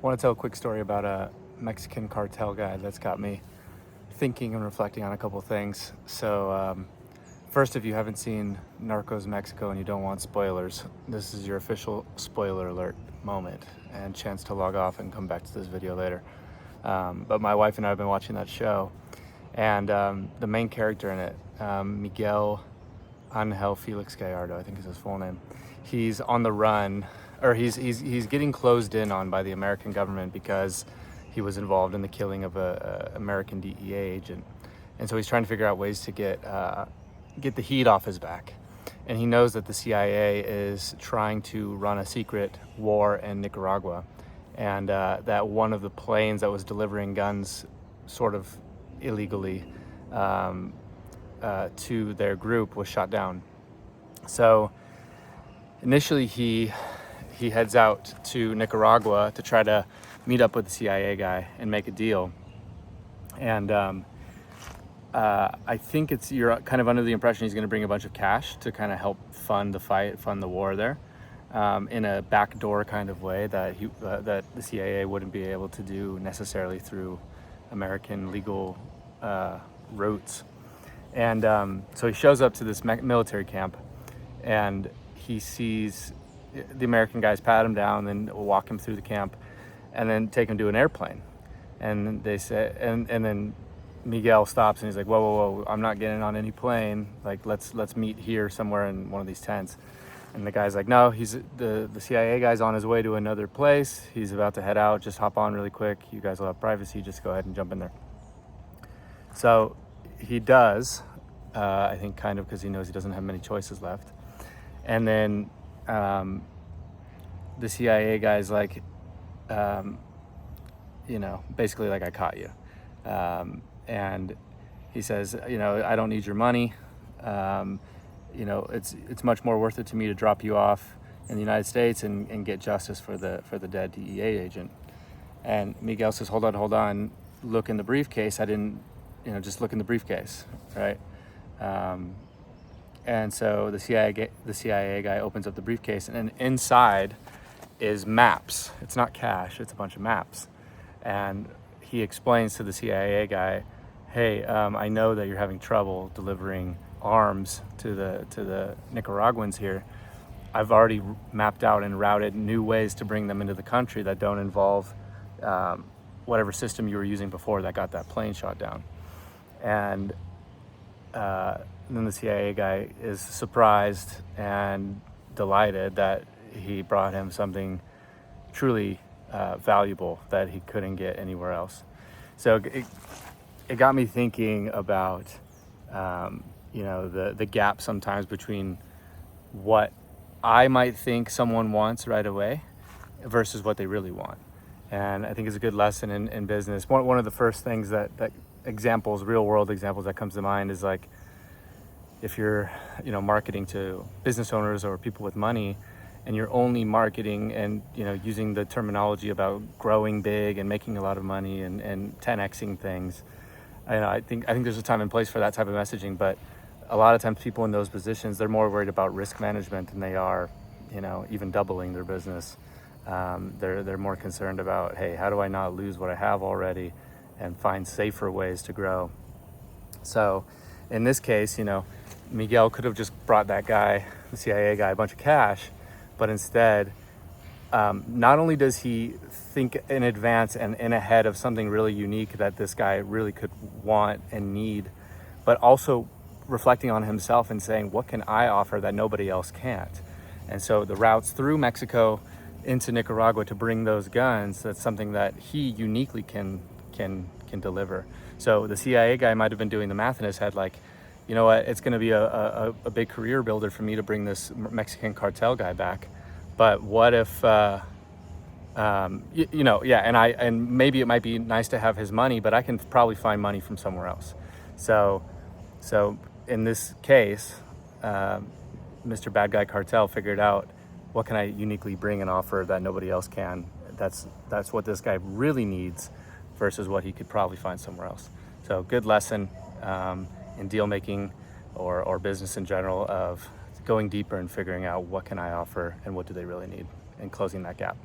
I want to tell a quick story about a Mexican cartel guy that's got me thinking and reflecting on a couple things. So, first, if you haven't seen Narcos Mexico and you don't want spoilers, this is your official spoiler alert moment and chance to log off and come back to this video later. But my wife and I have been watching that show, and the main character in it, Miguel Angel Felix Gallardo, I think is his full name. He's on the run, or he's getting closed in on by the American government because he was involved in the killing of a American DEA agent, and so he's trying to figure out ways to get the heat off his back. And he knows that the CIA is trying to run a secret war in Nicaragua, and that one of the planes that was delivering guns sort of illegally to their group was shot down. So initially he heads out to Nicaragua to try to meet up with the CIA guy and make a deal. And I think you're kind of under the impression he's going to bring a bunch of cash to kind of help fund the fight, fund the war there, in a backdoor kind of way that that the CIA wouldn't be able to do necessarily through American legal routes. And so he shows up to this military camp, and he sees the American guys pat him down, then walk him through the camp, and then take him to an airplane. And they say, and then Miguel stops and he's like, whoa, I'm not getting on any plane. Like, let's meet here somewhere in one of these tents. And the guy's like, no, the CIA guy's on his way to another place. He's about to head out. Just hop on really quick. You guys will have privacy. Just go ahead and jump in there. So he does, I think kind of because he knows he doesn't have many choices left. And then the CIA guy's like, basically like, I caught you. And he says, I don't need your money. It's much more worth it to me to drop you off in the United States and get justice for the dead DEA agent. And Miguel says, hold on, look in the briefcase. I didn't, just look in the briefcase, right? And so the CIA guy opens up the briefcase, and inside is maps. It's not cash, it's a bunch of maps. And he explains to the CIA guy, hey, I know that you're having trouble delivering arms to the Nicaraguans here. I've already mapped out and routed new ways to bring them into the country that don't involve whatever system you were using before that got that plane shot down. And then the CIA guy is surprised and delighted that he brought him something truly valuable that he couldn't get anywhere else. So it got me thinking about the gap sometimes between what I might think someone wants right away versus what they really want. And I think it's a good lesson in business. One of the first things that examples, real world examples that comes to mind is like, if you're marketing to business owners or people with money, and you're only marketing and using the terminology about growing big and making a lot of money and 10xing things, I think there's a time and place for that type of messaging. But a lot of times people in those positions, they're more worried about risk management than they are even doubling their business. They're more concerned about, hey, how do I not lose what I have already and find safer ways to grow. So in this case, Miguel could have just brought that guy, the CIA guy, a bunch of cash, but instead, not only does he think in advance and in ahead of something really unique that this guy really could want and need, but also reflecting on himself and saying, what can I offer that nobody else can't? And so the routes through Mexico into Nicaragua to bring those guns, that's something that he uniquely can deliver. So the CIA guy might have been doing the math in his head, like, you know what, it's going to be a big career builder for me to bring this Mexican cartel guy back. But what if, and maybe it might be nice to have his money, but I can probably find money from somewhere else. So in this case, Mr. Bad Guy Cartel figured out, what can I uniquely bring and offer that nobody else can? That's what this guy really needs versus what he could probably find somewhere else. So good lesson in deal making or business in general, of going deeper and figuring out what can I offer and what do they really need, and closing that gap.